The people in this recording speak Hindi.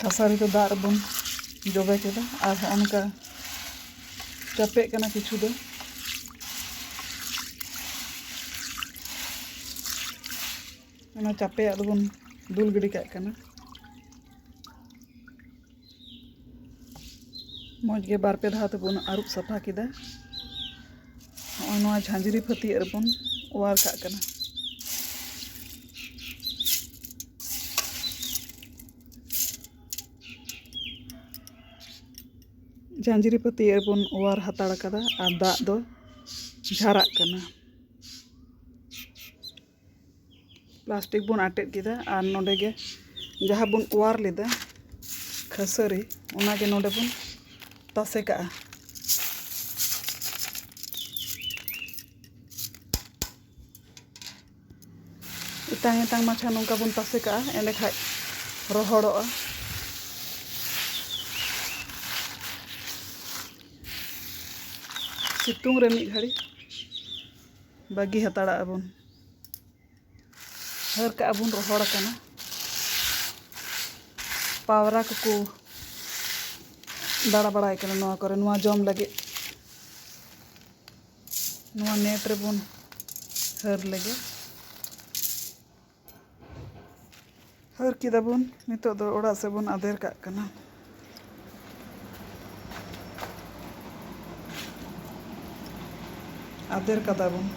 थासारी तो दाग बन जबे के और उनका चापे कना किछु दो चापे बन दुल गिडी कना मौज के बार पे धाव तबन आरुब सफा किदा नवा झांझरी फती बन ओवार कना झांझरी पत्ती बन ओवार हताड़ कदा और दाग दो झारा कना प्लास्टिक बन आटेद किदा और नोडे गे जहाँ बन ओवार लेदा खसरी ओनागे नोडे बन तासे का इतांग इतांग माछा नौका बन तासे का एंडे खाय रोहड़ोआ सितुंग रे मिद घड़ी बागी हताड़ा बन हर का बन रोहड़ कना पावरा को दाड़ा बड़ा कना नवा करे नवा जम लगे नवा नेट रे बन हर लगे हर किदा बन नितो दो ओड़ा से बन आदेर का कना आदेर कदा बन